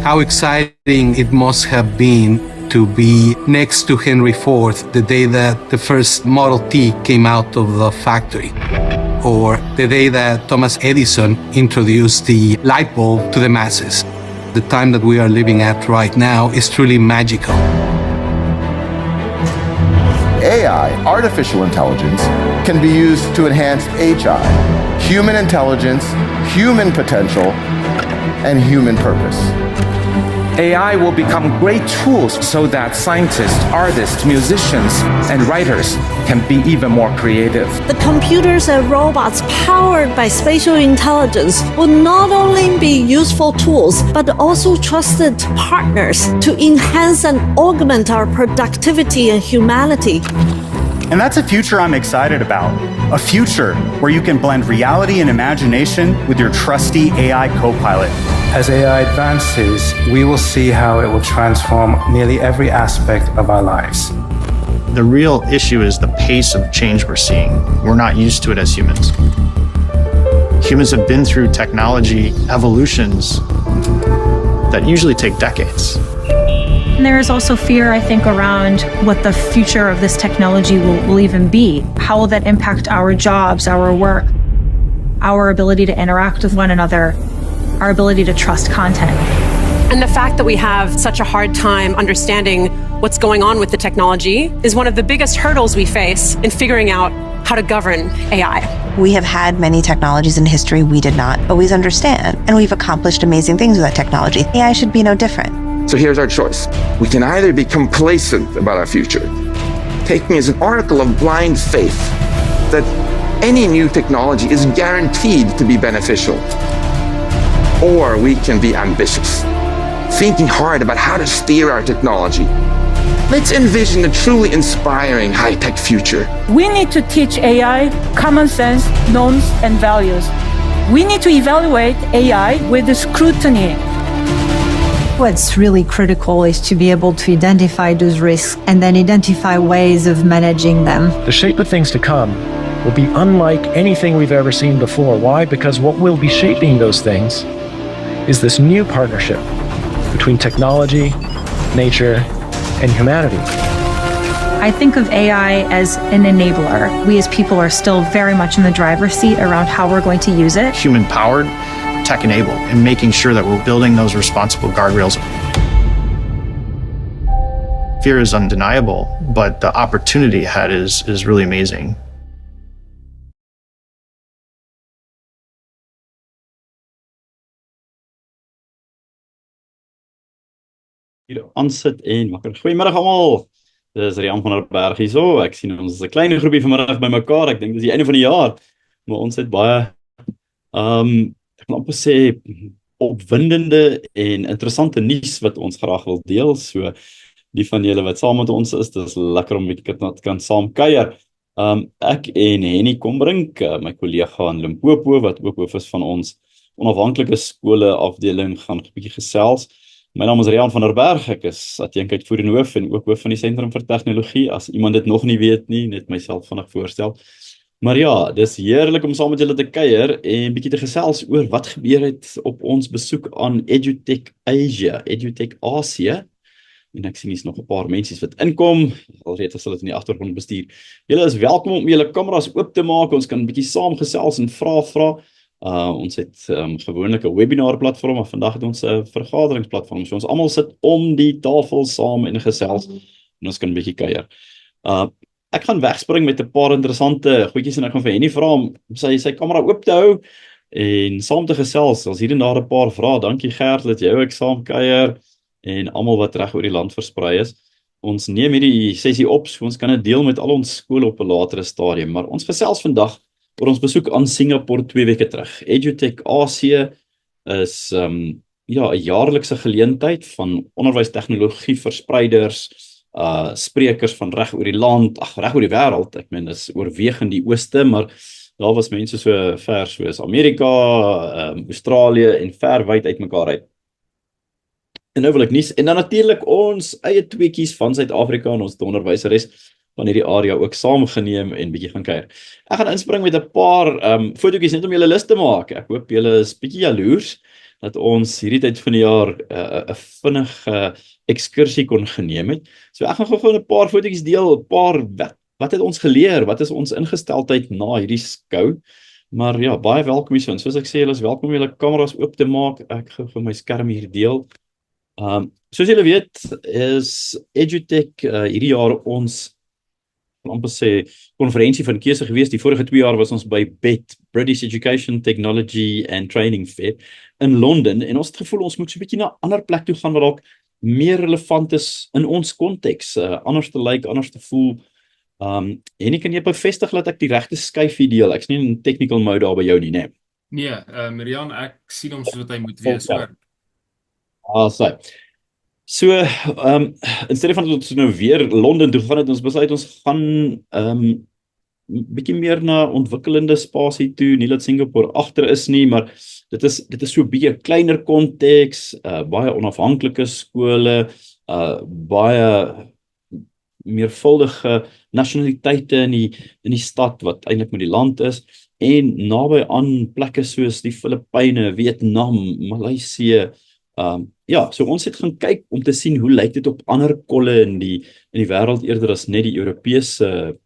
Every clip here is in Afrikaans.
how exciting it must have been to be next to Henry Ford the day that the first Model T came out of the factory, or the day that Thomas Edison introduced the light bulb to the masses. The time that we are living at right now is truly magical. AI, artificial intelligence, can be used to enhance HI, human intelligence, human potential, and human purpose. AI will become great tools so that scientists, artists, musicians, and writers can be even more creative. The computers and robots powered by spatial intelligence will not only be useful tools, but also trusted partners to enhance and augment our productivity and humanity. And that's a future I'm excited about. A future where you can blend reality and imagination with your trusty AI co-pilot. As AI advances, we will see how it will transform nearly every aspect of our lives. The real issue is the pace of change we're seeing. We're not used to it as humans. Humans have been through technology evolutions that usually take decades. And there is also fear, I think, around what the future of this technology will even be. How will that impact our jobs, our work, our ability to interact with one another, our ability to trust content? And the fact that we have such a hard time understanding what's going on with the technology is one of the biggest hurdles we face in figuring out how to govern AI. We have had many technologies in history we did not always understand, and we've accomplished amazing things with that technology. AI should be no different. So here's our choice. We can either be complacent about our future, taking as an oracle of blind faith that any new technology is guaranteed to be beneficial, or we can be ambitious, thinking hard about how to steer our technology. Let's envision a truly inspiring high-tech future. We need to teach AI common sense, norms, and values. We need to evaluate AI with scrutiny. What's really critical is to be able to identify those risks and then identify ways of managing them. The shape of things to come will be unlike anything we've ever seen before. Why? Because what will be shaping those things is this new partnership between technology, nature, and humanity. I think of AI as an enabler. We as people are still very much in the driver's seat around how we're going to use it. Human-powered, tech-enabled, and making sure that we're building those responsible guardrails. Fear is undeniable, but the opportunity ahead is really amazing. Hier aansit en wakker. Goeiemiddag almal. Dis Rian van der Berg hier so. Ek sien ons is 'n klein groepie vanmiddag bymekaar. Ek dink dis die einde van die jaar. Maar ons het baie ek kan amper sê opwindende en interessante nuus wat ons graag wil deel. So die van julle wat saam met ons is, dis lekker om met kan saam kuier. Ek en Henny Kombrink, my kollega in Limpopo wat ook hoof is van ons onafhanklike skole afdeling, gaan 'n bietjie gesels. My naam is Rian van der Berg, ek is adjunkuitvoerende hoof en ook hoof van die Sentrum vir Tegnologie. As iemand dit nog nie weet nie, net myself vinnig voorstel. Maar ja, dis heerlik om saam met julle te kuier en bietjie te gesels oor wat gebeur het op ons besoek aan EduTech Asia, EduTech Asia. En ek sien hier's nog 'n paar mensies wat inkom, alreeds as hulle dit in die agtergrond bestuur. Julle is welkom om julle kameras oop te maak, ons kan bietjie saam gesels en vra. Ons het gewoonlik 'n webinar platform, maar vandag het ons 'n vergaderingsplatform. So ons almal sit om die tafel saam en gesels en ons kan 'n bietjie kuier. Ek gaan wegspring met 'n paar interessante goedjies en ek gaan vir Henny vra om sy kamera oop te hou en saam te gesels. Ons hier en daar 'n paar vrae. Dankie Gert dat jy ook saam kuier en almal wat reg oor die land versprei is. Ons neem hierdie sessie op, so ons kan dit deel met al ons skole op 'n latere stadium, maar ons gesels vandag oor ons besoek aan Singapore 2 weke terug. EduTech Asia is 'n jaarlikse geleentheid van onderwystegnologie verspreiders, sprekers van reg oor die land, reg oor die wêreld. Ek meen dis oorwegend die ooste, maar daar was mense so ver soos Amerika, Australië en ver wyd uitmekaar uit. En nou wil ek nuus en dan natuurlik ons eie tweeetjies van Suid-Afrika en ons onderwyseres van hierdie area ook saamgeneem en bietjie gaan kuier. Ek gaan inspring met 'n paar fotootjies net om julle lus te maak. Ek hoop julle is bietjie jaloers. dat ons hierdie tyd van die jaar 'n vinnige ekskursie kon geneem het. So ek gaan gou 'n paar fotootjies deel, 'n paar wat het ons geleer, wat is ons ingesteldheid na hierdie skou. Maar ja, baie welkom hierso. Soos ek sê, julle is welkom om julle kameras oop te maak. Ek gaan vir my skerm hier deel. Soos julle weet, is EduTech hierdie jaar ons amper sê konferensie van keuse gewees. Die vorige 2 jaar was ons by BET, British Education Technology and Training Fair in Londen, en ons het gevoel ons moet so 'n bietjie na 'n ander plek toe gaan wat dalk meer relevant is in ons konteks, anders te lyk, anders te voel. En ek kan jy bevestig dat ek die regte skyfie deel. Ek's nie in technical mode daar by jou nie, né? Nee, Marian, ek sien hom soos wat hy moet wees, hoor. So, in steede van dat ons nou weer Londen toe gaan, het ons besluit ons gaan bietjie meer na ontwikkelende spasie toe, nie dat Singapore agter is nie, maar dit is so 'n bietjie 'n kleiner konteks, baie onafhanklike skole, baie meervuldige nasionaliteite in die stad wat eintlik met die land is, en naby aan plekke soos die Filippyne, Vietnam, Maleisië. So ons het gaan kyk om te sien hoe lyk dit op ander kolle in die wêreld eerder as net die Europese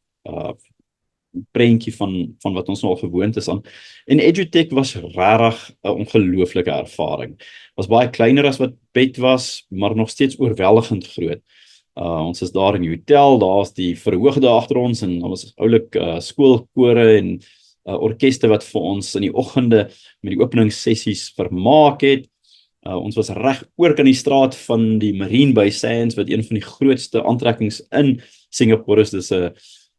prentjie van wat ons nou al gewoond is aan. En EduTech was regtig 'n ongelooflike ervaring. Was baie kleiner as wat BET was, maar nog steeds oorweldigend groot. Ons is daar in die hotel, daar's die verhoog daar agter ons, en ons is oulik skoolkore en orkeste wat vir ons in die oggende met die openingssessies vermaak het. Ons was reg oor kan die straat van die Marine Bay Sands, wat een van die grootste aantrekkings in Singapore is. Dis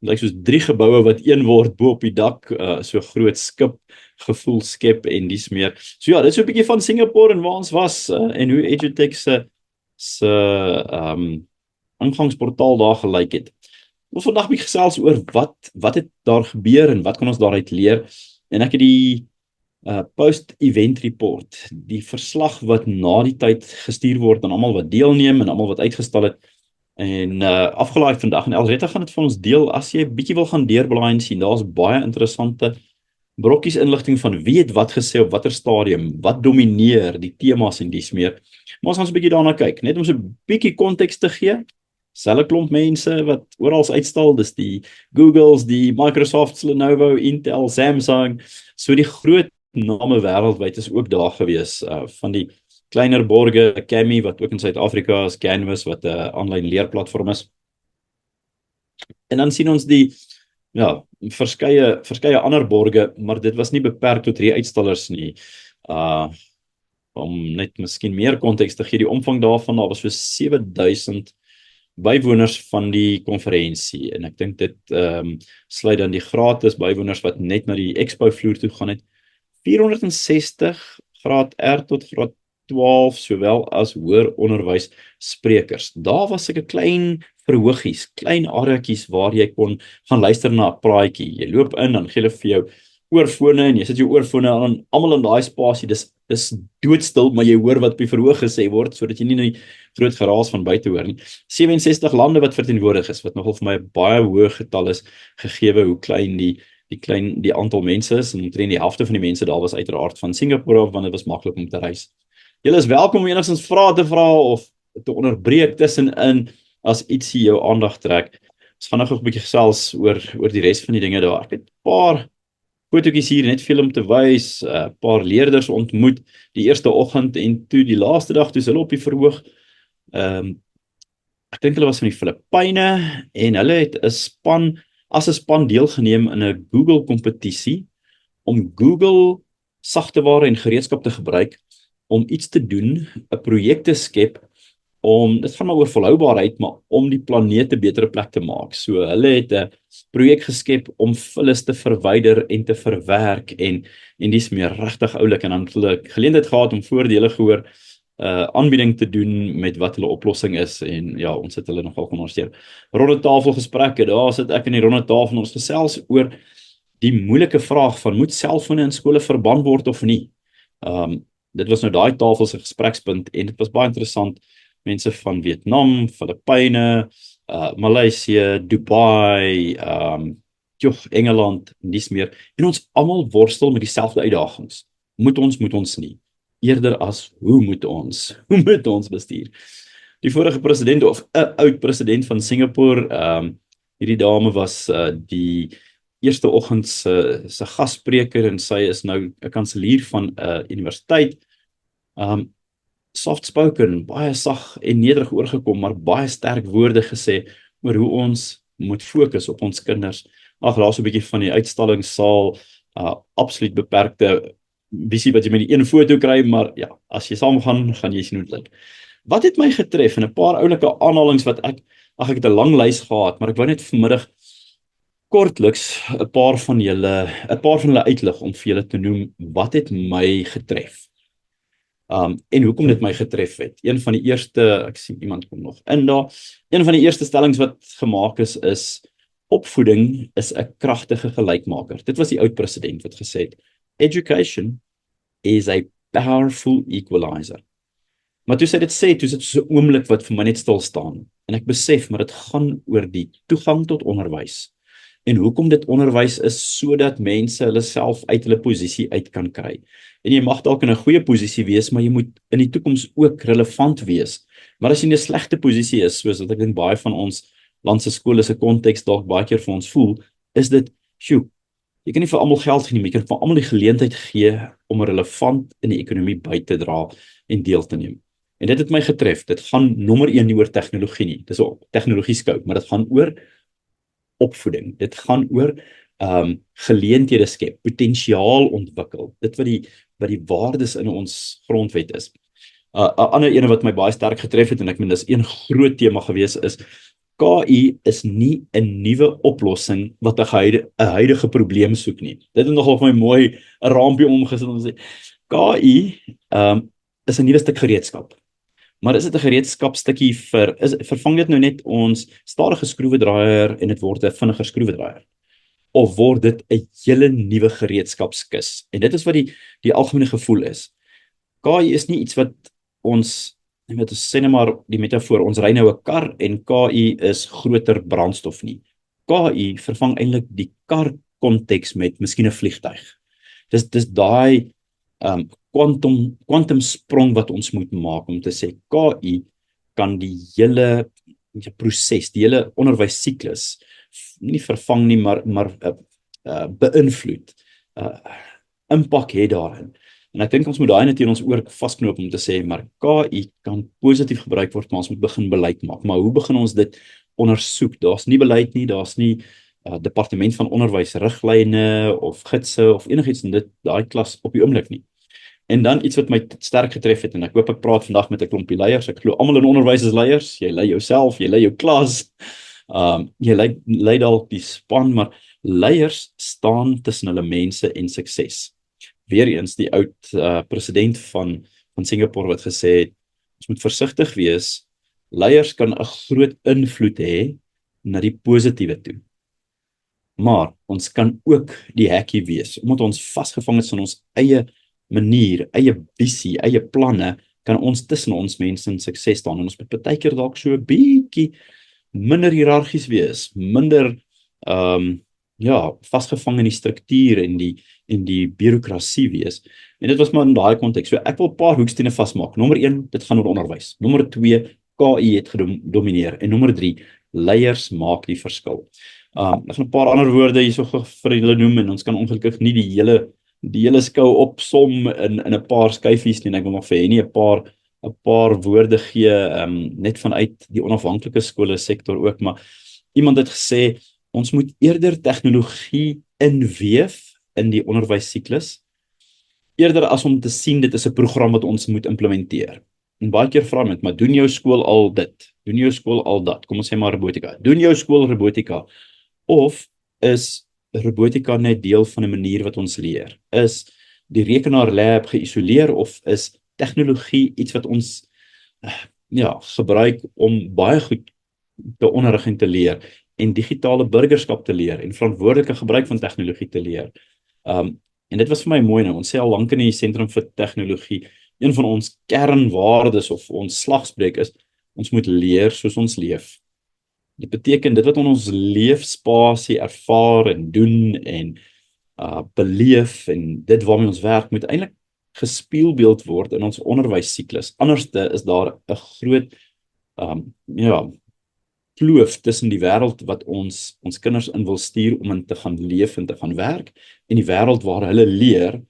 lyk soos 3 geboue wat een word bo op die dak, so groot skip gevoel skep en dies meer. So ja, dit is so 'n bietjie van Singapore en waar ons was, en hoe EduTech se ingangsportaal daar gelyk het. Ons vandag bietjie gesels oor wat het daar gebeur en wat kan ons daaruit leer. En ek het die post-event report, die verslag wat na die tyd gestuur word aan almal wat deelneem en almal wat uitgestal het, en afgelaai vandag, en Elreta gaan dit vir ons deel. As jy bietjie wil gaan deurblaai en sien, daar's baie interessante brokkies inligting van wie het wat gesê op watter stadium, wat domineer die temas en dies meer. Maar ons gaan so 'n bietjie daarna kyk, net om so 'n bietjie konteks te gee. Selfe klomp mense wat oral uitstal, dis die Googles, die Microsofts, Lenovo, Intel, Samsung, so die groot name wêreldwyd is ook daar gewees, van die kleiner borge, Kami wat ook in Suid-Afrika is, Canvas wat 'n aanlyn leerplatform is. En dan sien ons die verskeie ander borge, maar dit was nie beperk tot 3 uitstallers nie. Om net miskien meer konteks te gee, die omvang daarvan, daar was so 7000 bywoners van die konferensie, en ek dink dit sluit dan die gratis bywoners wat net na die expo vloer toe gaan het. 460 graad R tot graad 12, sowel as hoër onderwys sprekers. Daar was ek 'n klein verhoogies, klein areakies waar jy kon gaan luister na 'n praatjie. Jy loop in, dan gee hulle vir jou oorfone, en jy sit jou oorfone aan, almal in daai spasie, dis doodstil, maar jy hoor wat op die verhoog gesê word, sodat jy nie die groot geraas van buite hoor nie. 67 lande wat verteenwoordig is, wat nogal vir my 'n baie hoë getal is, gegeewe hoe klein die aantal mense is, en omtrent die helfte van die mense daar was uiteraard van Singapore af, want dit was maklik om te reis. Julle is welkom om enigstens vrae te vra of te onderbreek tussenin as ietsie jou aandag trek. Ons gaan nog 'n bietjie gesels oor die res van die dinge daar. Ek het 'n paar fotootjies hier net veel om te wys, 'n paar leerders ontmoet die eerste oggend en toe die laaste dag toe hulle op die verhoog. Ek dink hulle was van die Filippyne en hulle het 'n span deelgeneem in 'n Google kompetisie om Google sagteware en gereedskap te gebruik om iets te doen, 'n projek te skep dit gaan maar oor volhoubaarheid, maar om die planeet 'n beter plek te maak. So hulle het 'n projek geskep om vullis te verwyder en te verwerk en dis meer regtig oulik, en dan het hulle geleentheid gehad om voordele gehoor, aanbieding te doen met wat hulle oplossing is, en ja, ons het hulle nogal ondersteun. Ronde tafelgesprekke, daar sit ek in die ronde tafel en ons gesels oor die moeilike vraag van moet selfone in skole verbân word of nie. Dit was nou daai tafel se gesprekspunt, en dit was baie interessant. Mense van Vietnam, Filippyne, Maleisië, Dubai, Engeland, en dis meer. En ons almal worstel met dieselfde uitdagings. Moet ons nie. eerder as hoe moet ons bestuur. Die vorige president of 'n oud president van Singapore, hierdie dame was die eerste oggend se gasspreker en sy is nou 'n kanselier van 'n universiteit. Soft spoken, baie sag en nederig oorgekom, maar baie sterk woorde gesê oor hoe ons moet fokus op ons kinders. Daar's 'n bietjie van die uitstallingssaal, absoluut beperkte visie wat jy met die een foto kry, maar ja, as jy saam gaan jy sien hoe dit lyk. Wat het my getref, en 'n paar oulike aanhalings wat ek het 'n lang lys gehad, maar ek wou net vanmiddag kortliks 'n paar van hulle uitlig om vir julle te noem, wat het my getref? En hoekom dit my getref het. Een van die eerste, ek sien iemand kom nog in daar, een van die eerste stellings wat gemaak is opvoeding is 'n kragtige gelykmaker. Dit was die oud president wat gesê het, education is a powerful equalizer. Maar toe sy dit sê, toe sit so 'n oomblik wat vir my net stil staan, en ek besef, maar dit gaan oor die toegang tot onderwys, en hoekom dit onderwys is, sodat mense hulle self uit hulle posisie uit kan kry. En jy mag dalk in 'n goeie posisie wees, maar jy moet in die toekoms ook relevant wees. Maar as jy in 'n slegte posisie is, soos wat ek dink baie van ons landse skole se konteks dalk baie keer vir ons voel, is dit, jy kan nie vir almal geld gee nie, maar jy kan vir almal die geleentheid gee om relevant in die ekonomie by te dra en deel te neem. En dit het my getref. Dit gaan nommer 1 nie oor tegnologie nie. Dis 'n tegnologie scope, maar dit gaan oor opvoeding. Dit gaan oor geleenthede skep, potensiaal ontwikkel. Dit wat die waardes in ons grondwet is. 'n Ander ene wat my baie sterk getref het, en ek meen dis een groot tema gewees, is KI is nie 'n nuwe oplossing wat 'n huidige probleem soek nie. Dit het nogal vir my mooi 'n raampie omgesit om te sê, KI is 'n nuwe stuk gereedskap. Maar is dit 'n gereedskapstukkie vervang dit nou net ons stadige skroewedraaier en dit word 'n vinniger skroewedraaier? Of word dit 'n hele nuwe gereedskapskis? En dit is wat die algemene gevoel is. KI is nie iets wat ons, net sê net maar die metafoor, ons ry nou 'n kar en KI is groter brandstof nie. KI vervang eintlik die kar konteks met miskien 'n vliegtuig. Dis daai quantum sprong wat ons moet maak om te sê, KI kan die hele proses, die hele onderwyssiklus nie vervang nie, maar beïnvloed, impak het daarin. En ek dink ons moet daai net in ons oor vasknoop om te sê, maar KI kan positief gebruik word, maar ons moet begin beleid maak. Maar hoe begin ons dit ondersoek? Daar's nie beleid nie, daar's nie departement van onderwys riglyne of gidse of enigiets in daai klas op die oomblik nie. En dan iets wat my sterk getref het, en ek hoop ek praat vandag met 'n klompie leiers, ek glo almal in onderwys is leiers, jy lei jouself, jy lei jou klas, jy lei dalk die span, maar leiers staan tussen hulle mense en sukses. Weereens die oud president van Singapore wat gesê het, ons moet versigtig wees, leiers kan 'n groot invloed hê na die positiewe toe. Maar ons kan ook die hekkie wees, omdat ons vasgevang is in ons eie manier, eie visie, eie planne, kan ons tussen ons mense in sukses staan, en ons moet partykeer dalk so 'n bietjie minder hiërargies wees, minder vasgevang in die struktuur en die bureaukrasie wees. En dit was maar in daai konteks. So ek wil 'n paar hoekstene vasmaak. Nommer 1, dit gaan oor onderwys. Nommer 2, KI het gedomineer. En nommer 3, leiers maak die verskil. Ek gaan 'n paar ander woorde hierso vir julle noem, en ons kan ongelukkig nie die hele skou opsom in 'n paar skyfies nie, en ek wil nog vir Henny 'n paar woorde gee, net vanuit die onafhanklike skole sektor ook, maar iemand het gesê, ons moet eerder tegnologie inweef in die onderwyssiklus, eerder as om te sien dit is 'n program wat ons moet implementeer. En baie keer vra mense, maar doen jou skool al dit? Doen jou skool al dat? Kom ons sê maar robotika. Doen jou skool robotika? Of is robotika net deel van 'n manier wat ons leer? Is die rekenaarlab geïsoleer, of is tegnologie iets wat ons gebruik om baie goed te onderrig en te leer, en digitale burgerskap te leer, en verantwoordelike gebruik van tegnologie te leer? En dit was vir my mooi nou, ons sê al lank in die Sentrum vir Tegnologie, een van ons kernwaardes of ons slagspreuk is, ons moet leer soos ons leef. Dit beteken, dit wat ons leefspasie ervaar en doen en beleef, en dit waarmee ons werk, moet eintlik gespieelbeeld word in ons onderwyssiklus. Anderste is daar 'n groot kloof tussen die wêreld wat ons kinders in wil stuur om in te gaan leef en te gaan werk, en die wêreld waar hulle leer,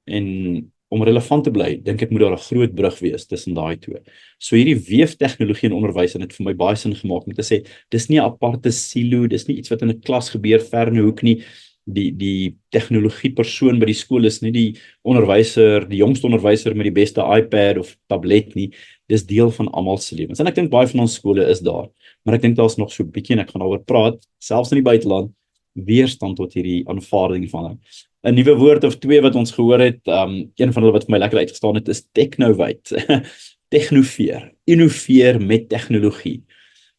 en om relevant te bly, dink ek moet daar 'n groot brug wees tussen daai twee. So hierdie weeftegnologie in onderwys het vir my baie sin gemaak om te sê, dis nie 'n aparte silo, dis nie iets wat in 'n klas gebeur ver in 'n hoek nie. Die tegnologie persoon by die skool is nie die onderwyser, die jongste onderwyser met die beste iPad of tablet nie. Dis deel van almal se lewens. En ek dink baie van ons skole is daar, maar ek dink daar's nog so 'n bietjie, en ek gaan daaroor praat, selfs in die buiteland, weerstand tot hierdie aanvaarding van dit. 'n Nuwe woord of twee wat ons gehoor het, een van hulle wat vir my lekker uitgestaan het, is technovate. Technofeer, innoveer met tegnologie.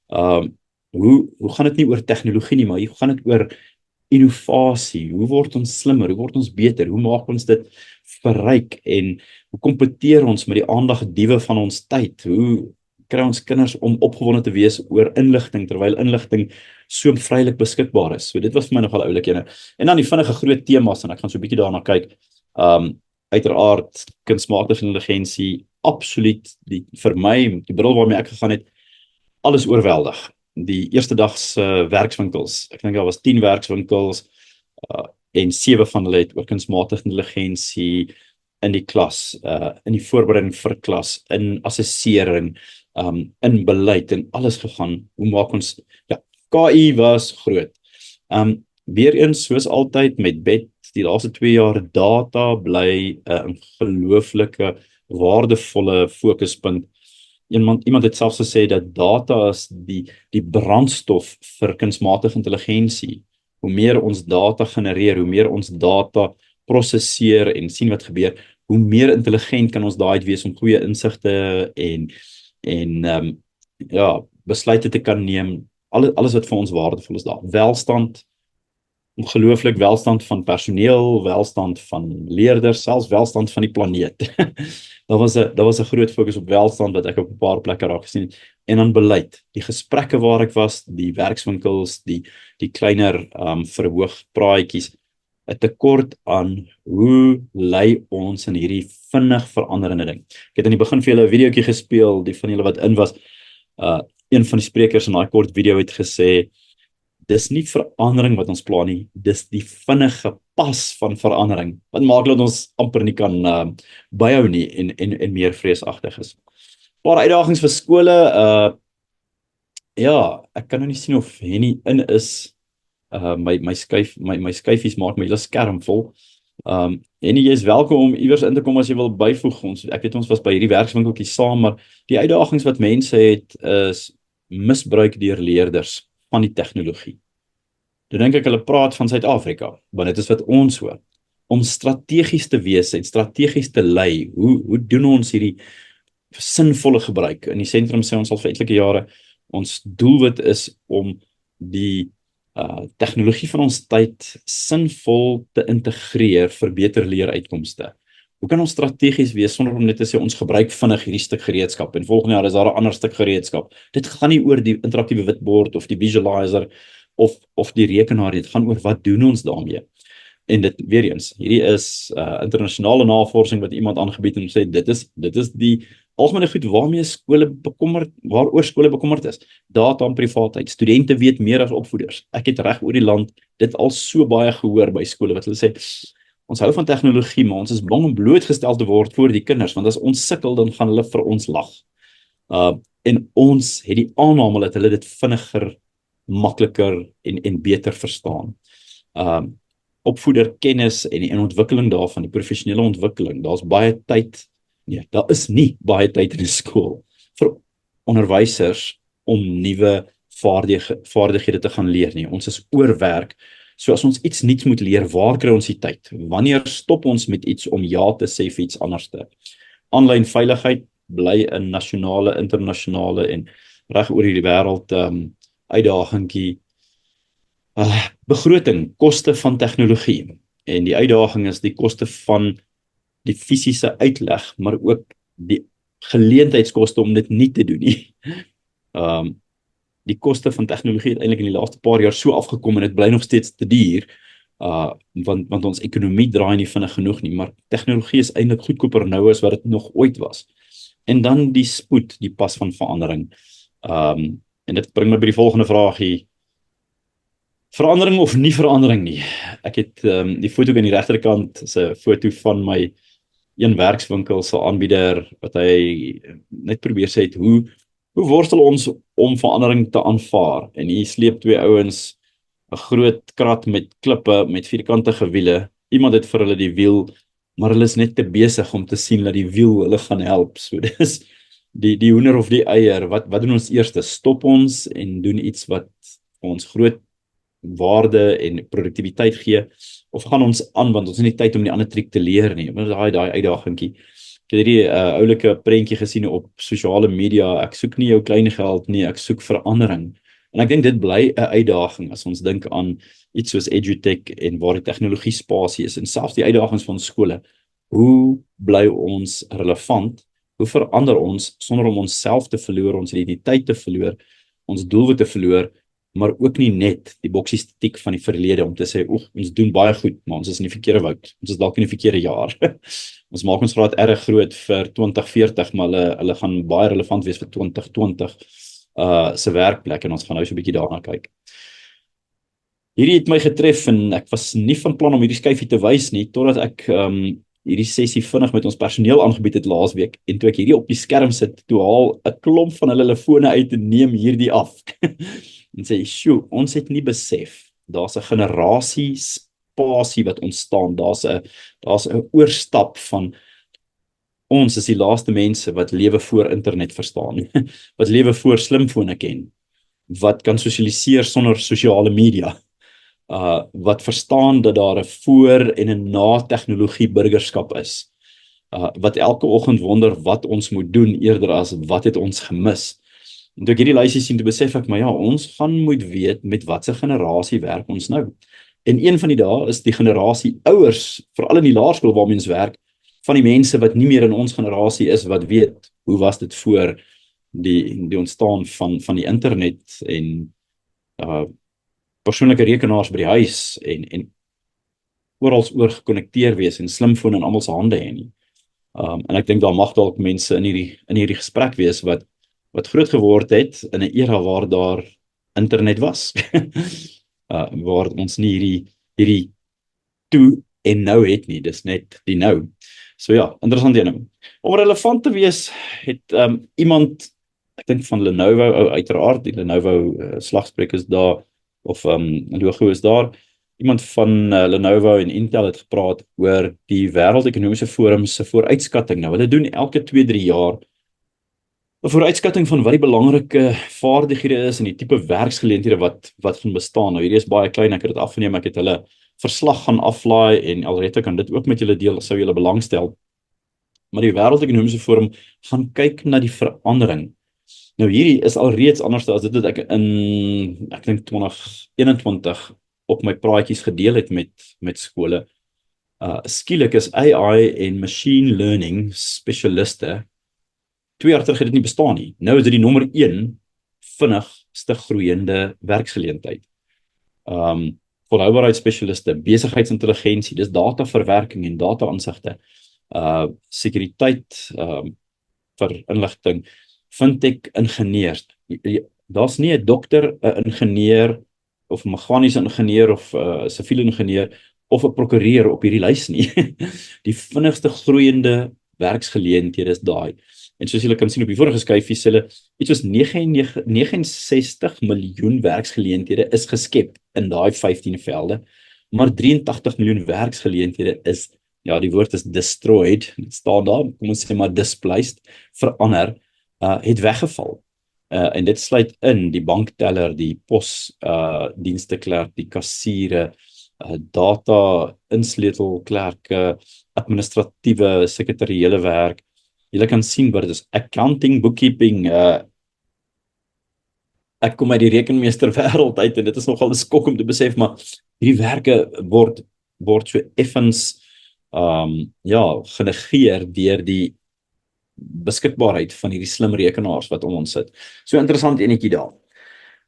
Hoe gaan dit nie oor tegnologie nie, maar hoe gaan dit oor innovasie? Hoe word ons slimmer? Hoe word ons beter? Hoe maak ons dit verryk? En hoe kompeteer ons met die aandagdiewe van ons tyd? Hoe kry ons kinders om opgewonde te wees oor inligting, terwyl inligting so vrylik beskikbaar is? So dit was vir my nogal oulik ene. En dan die vinnige groot temas, en ek gaan so 'n bietjie daarna kyk. Uiteraard kunsmatige intelligensie, absoluut vir my, die bril waarmee ek gegaan het, alles oorweldig. Die eerste dag se werkswinkels, ek dink daar was 10 werkswinkels, en 7 van hulle het oor kunsmatige intelligensie in die klas, in die voorbereiding vir klas, in assessering, in beleid en alles gegaan. Hoe maak ons, KI was groot. Weereens, soos altyd met BET, die laaste 2 jaar, data bly 'n ongelooflike, waardevolle fokuspunt. Iemand het selfs gesê dat data is die brandstof vir kunsmatige intelligensie. Hoe meer ons data genereer, hoe meer ons data prosesseer en sien wat gebeur, hoe meer intelligent kan ons daai wees om goeie insigte en besluite te kan neem. Alles wat vir ons waardevol is daar. Welstand, ongelooflik, welstand van personeel, welstand van leerders, selfs welstand van die planeet. Daar was 'n groot fokus op welstand wat ek op 'n paar plekke raak gesien het. En dan beleid, die gesprekke waar ek was, die werkswinkels, die kleiner verhoogpraatjies, 'n tekort aan hoe lei ons in hierdie vinnig veranderende ding. Ek het in die begin vir julle 'n videoetjie gespeel, die van julle wat in was, een van die sprekers in daai kort video het gesê, dis nie verandering wat ons plan nie, dis die vinnige pas van verandering, wat maak dat ons amper nie kan byhou nie en meer vreesagtig is. Paar uitdagings vir skole, ek kan nou nie sien of Henny in is, my skyfies maak my hele skerm vol. Henny, jy is welkom om iewers in te kom as jy wil byvoeg. Ek weet ons was by hierdie werkswinkeltjie saam, maar die uitdagings wat mense het is misbruik deur leerders van die tegnologie. Dan dink ek hulle praat van Suid-Afrika, want dit is wat ons hoor. Om strategies te wees en strategies te lei, hoe doen ons hierdie sinvolle gebruik? In die sentrum sê ons al vir etlike jare, ons doelwit is om die tegnologie van ons tyd sinvol te integreer vir beter leeruitkomste. Hoe kan ons strategies wees sonder om net te sê ons gebruik vinnig hierdie stuk gereedskap en volgende jaar is daar 'n ander stuk gereedskap. Dit gaan nie oor die interaktiewe witbord of die visualizer of die rekenaar, dit gaan oor wat doen ons daarmee. En dit weer eens, hierdie is internasionale navorsing wat iemand aangebied en sê dit is die algemene goed waaroor skole bekommerd is. Data en privaatheid. Studente weet meer as opvoeders. Ek het reg oor die land dit al so baie gehoor by skole wat hulle sê ons hou van tegnologie, maar ons is bang om blootgestel te word voor die kinders, want as ons sukkel, dan gaan hulle vir ons lag. En ons het die aanname dat hulle dit vinniger, makliker en beter verstaan. Opvoeder kennis en die ontwikkeling daarvan, die professionele ontwikkeling, daar's baie tyd, daar is nie baie tyd in die skool vir onderwysers om nuwe vaardighede te gaan leer nie. Ons is oorwerk. So as ons iets nuuts moet leer, waar kry ons die tyd? Wanneer stop ons met iets om ja te sê vir iets anders te? Aanlyn veiligheid bly 'n nasionale, internasionale en reg oor die wêreld uitdagingkie. Begroting, koste van tegnologie. En die uitdaging is die koste van die fisiese uitleg, maar ook die geleentheidskoste om dit nie te doen nie. Die koste van tegnologie het eintlik in die laaste paar jaar so afgekom en dit bly nog steeds te duur, Want ons ekonomie draai nie vinnig genoeg nie, maar tegnologie is eintlik goedkoper nou as wat dit nog ooit was. En dan die spoed, die pas van verandering. En dit bring my by die volgende vraagie. Verandering of nie verandering nie? Ek het die foto aan die regterkant is 'n foto van my een werkswinkel se aanbieder wat hy net probeer sê het, hoe worstel ons om verandering te aanvaar? En hier sleep twee ouens 'n groot krat met klippe met vierkantige wiele. Iemand het vir hulle die wiel, maar hulle is net te besig om te sien dat die wiel hulle gaan help. So dis die hoender of die eier, wat doen ons eers? Stop ons en doen iets wat ons groot waarde en produktiwiteit gee, of gaan ons aan, want ons het nie tyd om die ander triek te leer nie. Maar daai uitdagingkie. Ek het hierdie oulike prentjie gesien op sosiale media, ek soek nie jou klein geld nie, ek soek verandering. En ek dink dit bly 'n uitdaging as ons dink aan iets soos EduTech en waar die tegnologie spasie is, en selfs die uitdagings van skole. Hoe bly ons relevant? Hoe verander ons sonder om onsself te verloor, ons identiteit te verloor, ons doelwitte te verloor, maar ook nie net die boksiestiek van die verlede om te sê, ons doen baie goed, maar ons is in die verkeerde woud, ons is dalk in die verkeerde jaar. Ons maak ons graad erg groot vir 2040, maar hulle gaan baie relevant wees vir 2020 se werkplek, en ons gaan nou so 'n bietjie daarna kyk. Hierdie het my getref, en ek was nie van plan om hierdie skyfie te wys nie, totdat ek hierdie sessie vinnig met ons personeel aangebied het laasweek, en toe ek hierdie op die skerm sit, toe haal 'n klomp van hulle fone uit en neem hierdie af. En sê, sjoe, ons het nie besef, daar's 'n generasie spasie wat ontstaan, daar's 'n oorstap van ons is die laaste mense wat lewe voor internet verstaan, wat lewe voor slimfone ken, wat kan sosialiseer sonder sosiale media, wat verstaan dat daar 'n voor- en 'n na-tegnologie burgerskap is, wat elke oggend wonder wat ons moet doen eerder as wat het ons gemis. En toe ek hierdie lysie sien, toe besef ek, maar ja, ons gaan moet weet met watse generasie werk ons nou. En een van die dae is die generasie ouers, veral in die laerskool waarmee ons werk, van die mense wat nie meer in ons generasie is, wat weet, hoe was dit voor die ontstaan van die internet en persoonlike rekenaars by die huis en oral oor gekonnekteer wees en slimfoon in almal se hande hê nie. En ek dink daar mag dalk mense in hierdie gesprek wees wat groot geword het in 'n era waar daar internet was. Waar ons nie hierdie toe en nou het nie, dis net die nou. So ja, interessant ene. Om relevant te wees, het iemand, ek dink van Lenovo, uiteraard, die Lenovo slagspreuk is daar, of logo is daar, iemand van Lenovo en Intel het gepraat oor die Wêreldekonomiese Forum se vooruitskatting. Nou, hulle doen elke 2-3 jaar 'n vooruitskatting van wat die belangrike vaardighede is en die tipe werksgeleenthede wat gaan bestaan. Nou, hierdie is baie klein, ek het dit afgeneem, ek het hulle verslag gaan aflaai, en alrede kan dit ook met julle deel, sou julle belangstel. Maar die Wêreldekonomiese Forum gaan kyk na die verandering. Nou, hierdie is alreeds anders as dit wat ek in, ek dink 2021 op my praatjies gedeel het met skole. Skielik is AI en machine learning spesialiste 2 jaar terug het dit nie bestaan nie. Nou is dit die nommer 1 vinnigste groeiende werksgeleentheid. Volhoubaarheidsspesialiste, besigheidsintelligensie, dis dataverwerking en data-aansigte, sekuriteit vir inligting, fintech ingenieurs. Daar's nie 'n dokter, 'n ingenieur of 'n meganiese ingenieur of 'n siviele ingenieur of 'n prokureur op hierdie lys nie. Die vinnigste groeiende werksgeleenthede is daai. En soos julle kan sien op die vorige skyfies, iets soos 69 miljoen werksgeleenthede is geskep in daai 15 velde, maar 83 miljoen werksgeleenthede is, ja, die woord is destroyed, dit staan daar, kom ons sê maar displaced, verander, het weggeval. En dit sluit in die bankteller, die posdiensteklerk, die kassiere, data insleutelklerke, administratiewe, sekretariële werk. Julle kan sien wat dit is, accounting, bookkeeping, ek kom uit die rekenmeester wêreld uit en dit is nogal 'n skok om te besef, maar hierdie werke word so effens genegeer deur die beskikbaarheid van hierdie slim rekenaars wat om ons sit. So interessant enetjie daar.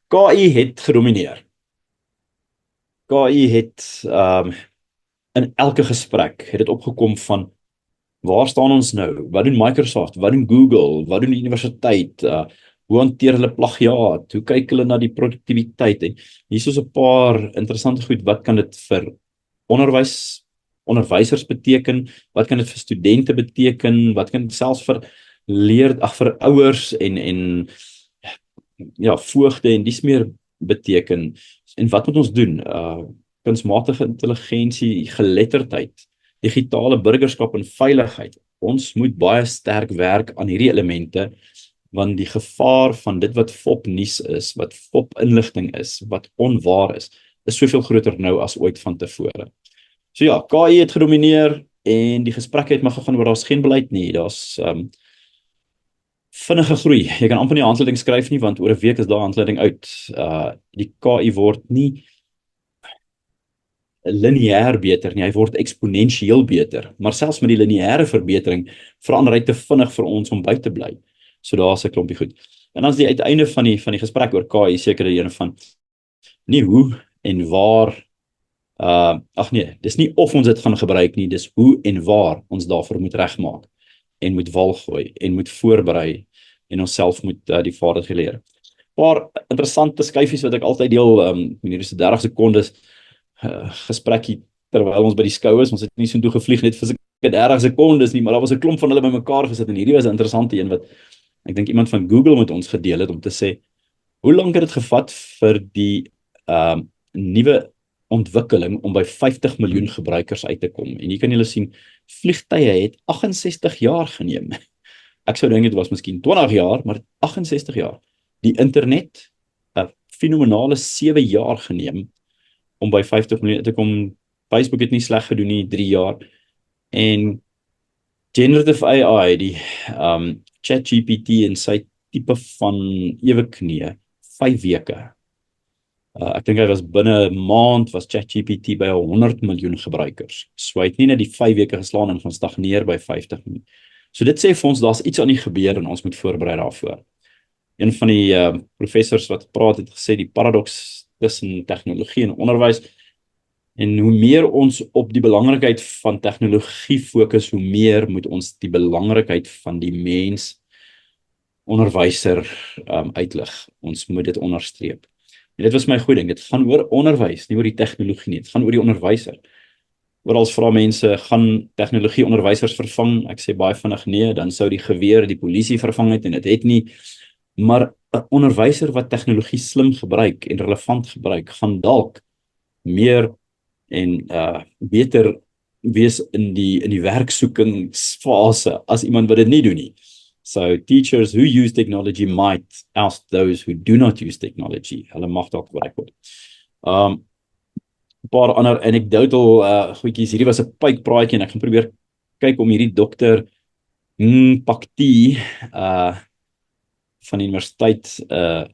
KI het gedomineer. KI het in elke gesprek het dit opgekom van waar staan ons nou? Wat doen Microsoft? Wat doen Google? Wat doen die universiteit? Hoe hanteer hulle plagiaat? Hoe kyk hulle na die produktiwiteit? En hier is 'n paar interessante goed. Wat kan dit vir onderwysers beteken? Wat kan dit vir studente beteken? Wat kan dit selfs vir vir ouers en ja, voogde en dis meer beteken? En wat moet ons doen? Kunsmatige intelligensie, geletterdheid, digitale burgerskap en veiligheid. Ons moet baie sterk werk aan hierdie elemente, want die gevaar van dit wat fop nuus is, wat fop inligting is, wat onwaar is soveel groter nou as ooit van tevore. So ja, KI het gedomineer en die gesprek het maar gegaan oor daar's geen beleid nie, daar's vinnige groei. Jy kan amper nie 'n handleiding skryf nie, want oor 'n week is daar 'n handleiding uit. Die KI word nie lineêr beter nie, hy word eksponensieel beter. Maar selfs met die lineêre verbetering verander hy te vinnig vir ons om by te bly. So daar's 'n klompie goed. En dan is die uiteinde van die gesprek oor KI sekere ene van nie hoe en waar dis nie of ons dit gaan gebruik nie, dis hoe en waar ons daarvoor moet regmaak en moet wal gooi en moet voorberei en onsself moet die vaardighede leer. Paar interessante skyfies wat ek altyd deel, hier is 30 sekondes gesprekkie terwyl ons by die skou is. Ons het nie so toe gevlieg net vir so 30 sekondes nie, maar daar was 'n klomp van hulle bymekaar gesit en hierdie was 'n interessante een wat ek dink iemand van Google met ons gedeel het om te sê hoe lank het dit gevat vir die nuwe ontwikkeling om by 50 miljoen gebruikers uit te kom. En hier kan julle sien, vliegtye het 68 jaar geneem. Ek sou dink dit was miskien 20 jaar, maar 68 jaar. Die internet, 'n fenomenale 7 jaar geneem om by 50 miljoen te kom. Facebook het nie sleg gedoen nie, 3 jaar. En generative AI, die ChatGPT en sy tipe van eweknie, 5 weke. Ek dink hy was binne 'n maand was ChatGPT by 100 miljoen gebruikers. So hy het nie net die 5 weke geslaan en gaan stagneer by 50 miljoen. So dit sê vir ons daar's iets aan die gebeur en ons moet voorberei daarvoor. Een van die professors wat praat het gesê die paradoks tussen tegnologie en onderwys. En hoe meer ons op die belangrikheid van tegnologie fokus, hoe meer moet ons die belangrikheid van die mens onderwyser uitlig. Ons moet dit onderstreep. En dit was my goeie ding, dit gaan oor onderwys, nie oor die tegnologie nie, dit gaan oor die onderwyser. Oral vra mense, gaan tegnologie onderwysers vervang? Ek sê baie vinnig nee, dan sou die geweer die polisie vervang het en dit het nie. Maar 'n onderwyser wat tegnologie slim gebruik en relevant gebruik, gaan dalk meer en beter wees in die werksoekingsfase as iemand wat dit nie doen nie. So teachers who use technology might oust those who do not use technology. Hulle mag dalk gebruik word. 'n Paar ander anecdotal goedjies. Hierdie was 'n pyppraatjie en ek gaan probeer kyk om hierdie dokter Pakti van die universiteit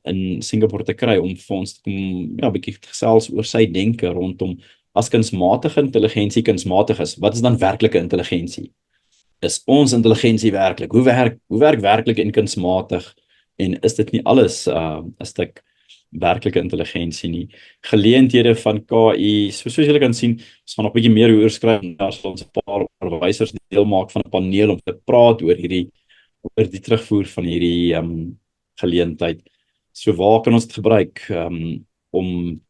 in Singapore te kry om vir ons te kom 'n bietjie gesels oor sy denke rondom as kunsmatige intelligensie kunsmatig is. Wat is dan werklike intelligensie? Is ons intelligensie werklik? Hoe werk werklik en kunsmatig? En is dit nie alles 'n stuk werklike intelligensie nie? Geleenthede van KI, soos julle kan sien, ons gaan nog 'n bietjie meer oor skryf. Daar sal ons 'n paar onderwysers deel maak van 'n paneel om te praat oor die terugvoer van hierdie geleentheid. So waar kan ons dit gebruik om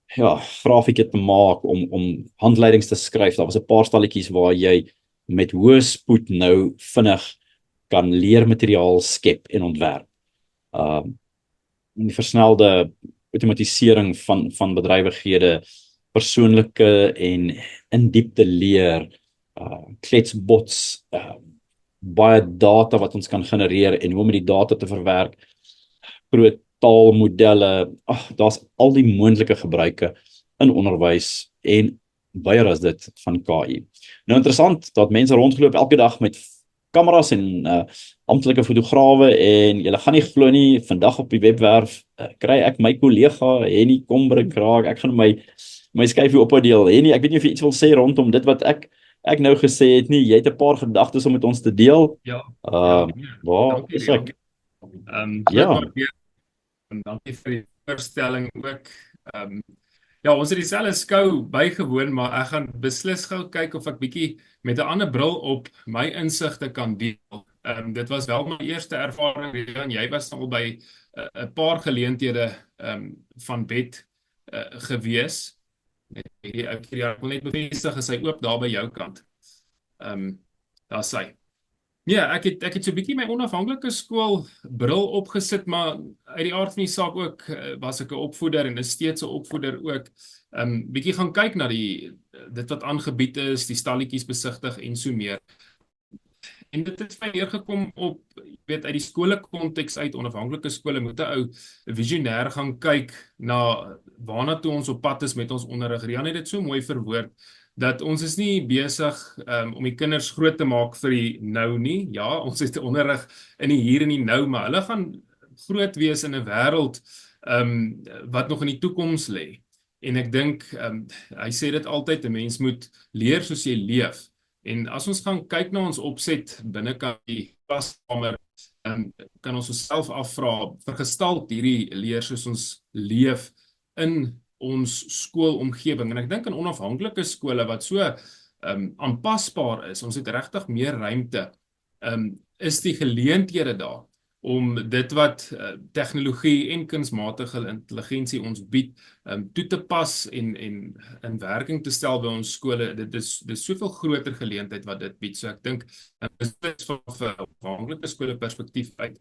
grafieke te maak, om handleidings te skryf? Daar was 'n paar stalletjies waar jy met hoë spoed nou vinnig kan leermateriaal skep en ontwerp. Die versnelde outomatisering van bedrywighede, persoonlike en in diepte leer, kletsbots, baie data wat ons kan genereer en hoe om die data te verwerk, groot taalmodelle, daar's al die moontlike gebruike in onderwys en baie as dit van KI. Nou interessant, dat mense rondgeloop elke dag met kameras en amptelike fotograwe en julle gaan nie glo nie, vandag op die webwerf kry ek my kollega Henny Kombrink raak, ek gaan my skyfie opadeel. Henny, ek weet nie of jy iets wil sê rondom dit wat ek nou gesê het nie, jy het 'n paar gedagtes om met ons te deel. Waar is ek? Dankie vir die voorstelling ook. Ja, ons het dieselfde skou bygewoon, maar ek gaan beslis gou kyk of ek bietjie met 'n ander bril op my insigte kan deel. Dit was wel my eerste ervaring, en jy was al by 'n paar geleenthede van bed gewees. Ek wil net bevestig as hy oop daar by jou kant. Daar sy. Ja, ek het so 'n bietjie my onafhanklike skool bril opgesit, maar uit die aard van die saak ook was ek 'n opvoeder en is steeds 'n opvoeder ook. Bietjie gaan kyk na dit wat aangebied is, die stalletjies besigtig en so meer. En dit het my neergekom op, uit die skole konteks uit, onafhanklike skole moet 'n ou visionêr gaan kyk na waarna toe ons op pad is met ons onderrig. Rian het dit so mooi verwoord, dat ons is nie besig om die kinders groot te maak vir die nou nie. Ja, ons het onderrig in die hier en die nou, maar hulle gaan groot wees in 'n wêreld wat nog in die toekoms lê. En ek dink, hy sê dit altyd, 'n mens moet leer soos jy leef. En as ons gaan kyk na ons opset binnekant die klaskamer, kan ons osself afvra, vergestalt hierdie leer soos ons leef in ons skoolomgewing. En ek dink in onafhanklike skole wat so aanpasbaar is, ons het regtig meer ruimte, is die geleenthede daar om dit wat tegnologie en kunsmatige intelligensie ons bied, toe te pas en in werking te stel by ons skole. Dit is soveel groter geleentheid wat dit bied. So ek dink, van 'n onafhanklike skole perspektief uit,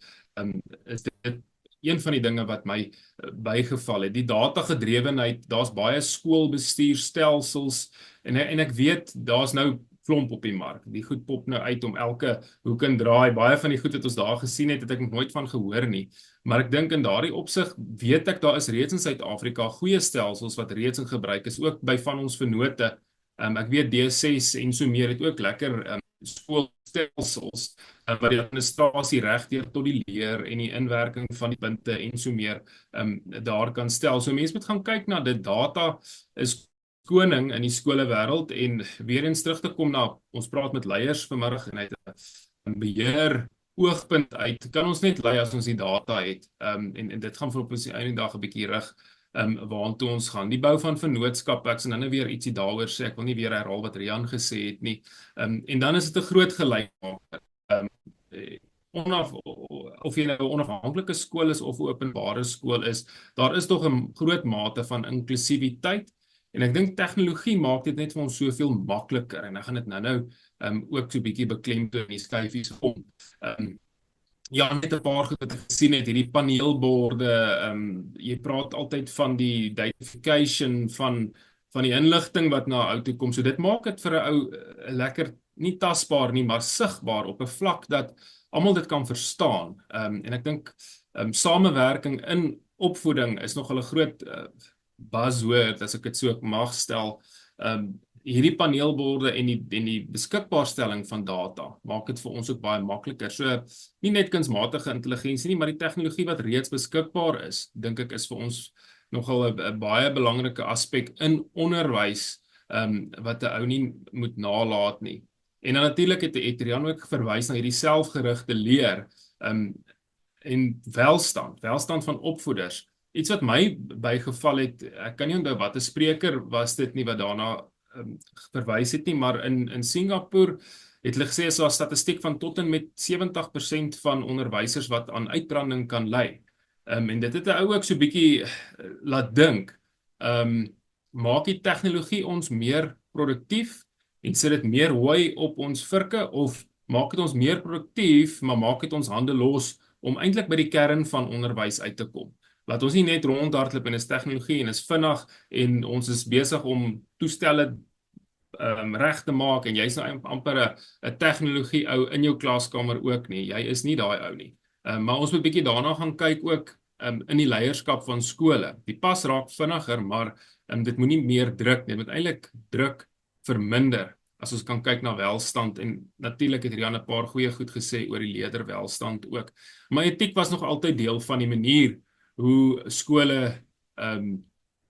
is dit een van die dinge wat my bygeval het. Die datagedrewenheid, daar's baie skoolbestuurstelsels, en ek weet, daar's nou klomp op die mark. Die goed pop nou uit om elke hoek en draai. Baie van die goed wat ons daar gesien het ek nog nooit van gehoor nie. Maar ek dink in daardie opsig weet ek, daar is reeds in Suid-Afrika goeie stelsels wat reeds in gebruik is, ook by van ons vennote. Ek weet D6 en so meer het ook lekker skoolstelsels wat die administrasie regdeur tot die leer en die inwerking van die punte en so meer daar kan stel. So mense moet gaan kyk na dit. Data is koning in die skolewêreld, en weer eens terug te kom na, ons praat met leiers vanmiddag en uit 'n beheer oogpunt uit, kan ons net lei as ons die data het, en dit gaan vir op ons die einde dag 'n bietjie rig waartoe ons gaan. Die bou van vennootskap, ek sal nou weer ietsie daaroor sê, ek wil nie weer herhaal wat Rian gesê het nie, en dan is dit 'n groot gelykmaker. Of jy nou 'n onafhanklike skool is of 'n openbare skool is, daar is tog 'n groot mate van inklusiwiteit. En ek dink tegnologie maak dit net vir ons soveel makliker, en ek gaan dit nou ook so 'n bietjie beklemtoon in die skyfies om. Ja, net 'n paar goed wat ek gesien het, hierdie paneelborde, jy praat altyd van die datification van die inligting wat na 'n ou toe kom. So dit maak dit vir 'n ou lekker, nie tasbaar nie, maar sigbaar op 'n vlak dat almal dit kan verstaan. En ek dink samewerking in opvoeding is nogal 'n groot buzzword, as ek dit so mag stel. Hierdie paneelborde en die beskikbaarstelling van data maak dit vir ons ook baie makliker. So nie net kunsmatige intelligensie nie, maar die tegnologie wat reeds beskikbaar is, dink ek is vir ons nogal 'n baie belangrike aspek in onderwys, wat 'n ou nie moet nalat nie. En dan natuurlik het Rian ook verwys na hierdie selfgerigte leer, en welstand van opvoeders. Iets wat my bygeval het, ek kan nie onthou wat 'n spreker was dit nie wat daarna verwys het nie, maar in Singapore het hulle gesê, is daar 'n statistiek van tot en met 70% van onderwysers wat aan uitbranding kan lei. En dit het 'n ou ook so bietjie laat dink, maak die tegnologie ons meer produktief en sit dit meer hooi op ons virke, of maak dit ons meer produktief, maar maak dit ons hande los om eintlik by die kern van onderwys uit te kom. Laat ons nie net rondhardloop en is tegnologie en is vinnig en ons is besig om toestelle reg te maak, en jy's nou amper 'n tegnologie ou in jou klaskamer ook nie. Jy is nie daai ou nie. Maar ons moet bietjie daarna gaan kyk ook in die leierskap van skole. Die pas raak vinniger, maar dit moet nie meer druk nie. Dit moet eintlik druk verminder as ons kan kyk na welstand, en natuurlik het Rian 'n paar goeie goed gesê oor die leerderwelstand ook. Maar etiek was nog altyd deel van die manier hoe skole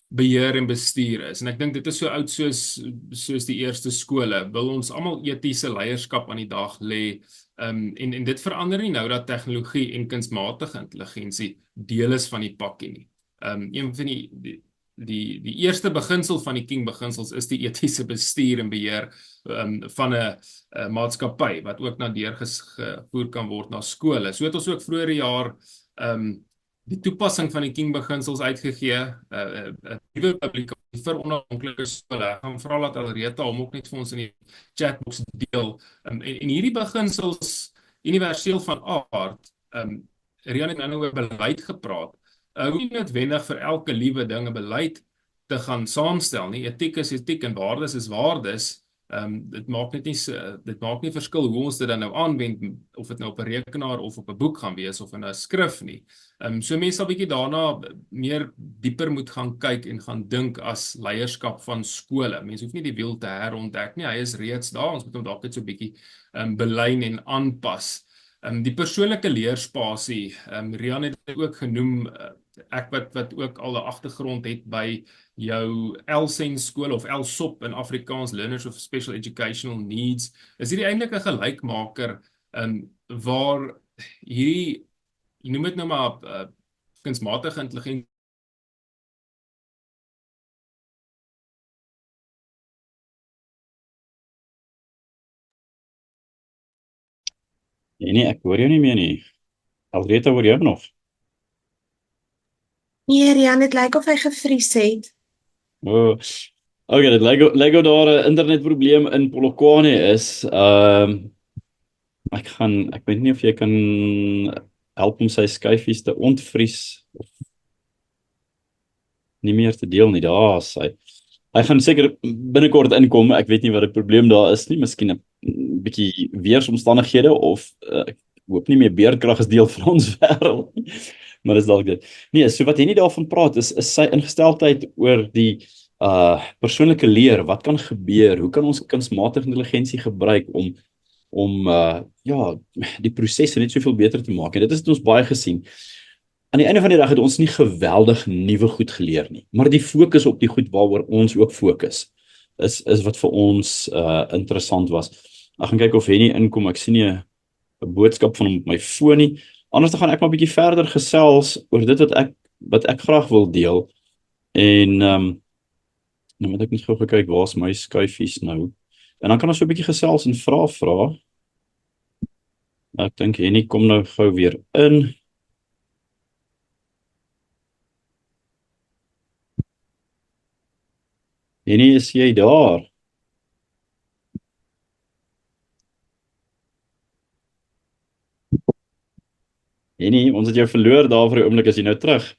beheer en bestuur is. En ek dink dit is so oud soos die eerste skole. Wil ons almal etiese leierskap aan die dag lê, en dit verander nie nou dat tegnologie en kunsmatige intelligensie deel is van die pakkie nie. Een van die eerste beginsel van die King beginsels is die etiese bestuur en beheer van 'n maatskappy wat ook na deurgevoer kan word na skole. So het ons ook vroeër die jaar die toepassing van die King beginsels uitgegee, 'n nuwe publikasie vir onafhanklike skole. Ek gaan vra dat Alreta hom ook net vir ons in die chatbox deel. En hierdie beginsels universeel van aard, Rian het nou oor beleid gepraat. Nie noodwendig vir elke liewe ding 'n beleid te gaan saamstel nie. Etiek is etiek en waardes is waardes. Dit maak nie verskil hoe ons dit dan nou aanwend, of dit nou op 'n rekenaar of op 'n boek gaan wees of in 'n skrif nie. So mense sal bietjie daarna meer dieper moet gaan kyk en gaan dink as leierskap van skole. Mense hoef nie die wiel te herontdek nie, hy is reeds daar, ons moet hom dalk net so bietjie belyn en aanpas. Die persoonlike leerspasie, Rian het dit ook genoem, ek wat ook al 'n agtergrond het by jou LSEN skool of LSOP in Afrikaans, Learners of Special Educational Needs, is hierdie eintlik 'n gelykmaker waar hierdie, jy noem dit nou maar kunsmatige intelligensie Nee, ek hoor jou nie meer nie. Alreta, hoor jy nog? Nee, Rian, dit lyk of hy gevries het. Okay, dit lyk of daar 'n internetprobleem in Polokwane is. Ek weet nie of jy kan help om sy skyfies te ontvries of nie meer te deel nie. Daar is hy. Hy gaan seker binnekort inkom. Ek weet nie wat die probleem daar is nie. Miskien 'n bietjie weersomstandighede of ek hoop nie meer beerdkrag is deel van ons wêreld. Maar dis dalk dit. Nee, so wat hy nie daarvan praat is sy ingesteldheid oor die persoonlike leer. Wat kan gebeur? Hoe kan ons kunsmatige intelligensie gebruik om die prosesse net soveel beter te maak? En dit het ons baie gesien. Aan die einde van die dag het ons nie geweldig nuwe goed geleer nie, maar die fokus op die goed waaroor ons ook fokus is wat vir ons interessant was. Ek gaan kyk of Henny inkom. Ek sien nie 'n boodskap van hom op my foon nie. Anders dan gaan ek maar 'n bietjie verder gesels oor dit wat ek graag wil deel. En nou moet ek net gou kyk waar's my skyfies nou. En dan kan ons so 'n bietjie gesels en vra. Ek dink Henny kom nou gou weer in. Henny, is jy daar? Henny, ons het jou verloor daar vir 'n oomblik, is jy nou terug?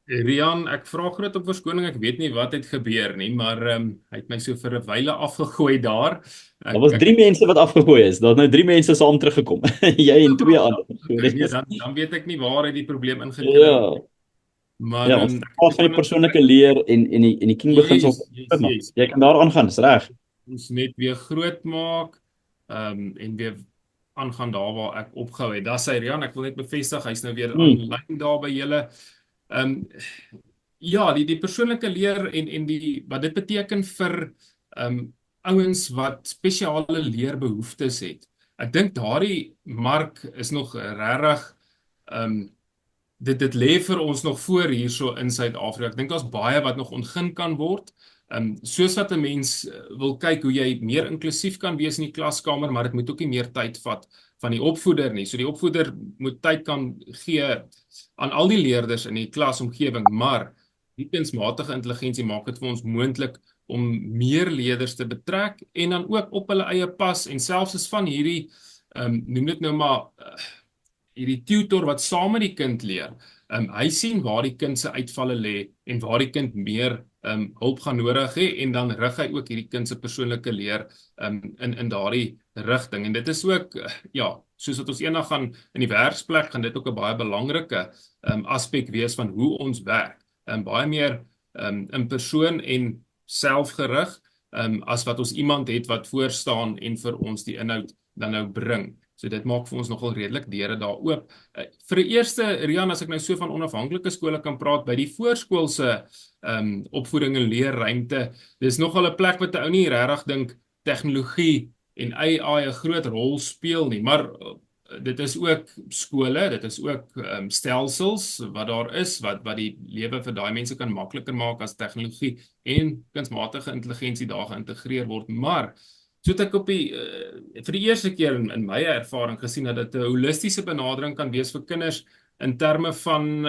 Rian, ek vra groot op verskoning, ek weet nie wat het gebeur nie, maar hy het my so vir 'n wyle afgegooi daar. Daar was 3 mense wat afgegooi is. Daar het nou 3 mense saam teruggekom. Jy en 2 ander. Dan weet ek nie waar hy die probleem ingekry het. Maar ons praat van die persoonlike leer en die King beginsels. Jy kan daar aangaan, dis reg. Ons net weer groot maak en weer aangaan daar waar ek opgehou het. Dis hy, Rian, ek wil net bevestig, hy's nou weer aanlyn daar by julle. Die persoonlike leer en wat dit beteken vir ouens wat spesiale leerbehoeftes het. Ek dink daardie mark is nog regtig dit lê vir ons nog voor hierso in Suid-Afrika. Ek dink daar's baie wat nog ontgin kan word. Soos wat 'n mens wil kyk hoe jy meer inklusief kan wees in die klaskamer, maar dit moet ook nie meer tyd vat van die opvoeder nie. So die opvoeder moet tyd kan gee aan al die leerders in die klasomgewing, maar die kunsmatige intelligensie maak dit vir ons moontlik om meer leerders te betrek en dan ook op hulle eie pas en selfs is van hierdie noem dit nou maar hierdie tutor wat saam met die kind leer. Hy sien waar die kind se uitvalle lê en waar die kind meer hulp gaan nodig hê en dan rig hy ook hierdie kind se persoonlike leer in daardie rigting. En dit is ook soos wat ons eendag gaan in die werksplek gaan dit ook 'n baie belangrike aspek wees van hoe ons werk. Baie meer in persoon en selfgerig as wat ons iemand het wat voor staan en vir ons die inhoud dan nou bring. So dit maak vir ons nogal redelik deure daar oop. Vir die eerste, Rian, as ek nou so van onafhanklike skole kan praat, by die voorskoolse opvoeding en leerruimte, dis nogal 'n plek wat 'n ou nie regtig dink tegnologie en AI 'n groot rol speel nie, maar dit is ook skole, dit is ook stelsels wat daar is, wat die lewe vir daai mense kan makliker maak as tegnologie en kunsmatige intelligensie daar geïntegreer word, maar so het ek vir die eerste keer in my ervaring gesien dat dit 'n holistiese benadering kan wees vir kinders in terme van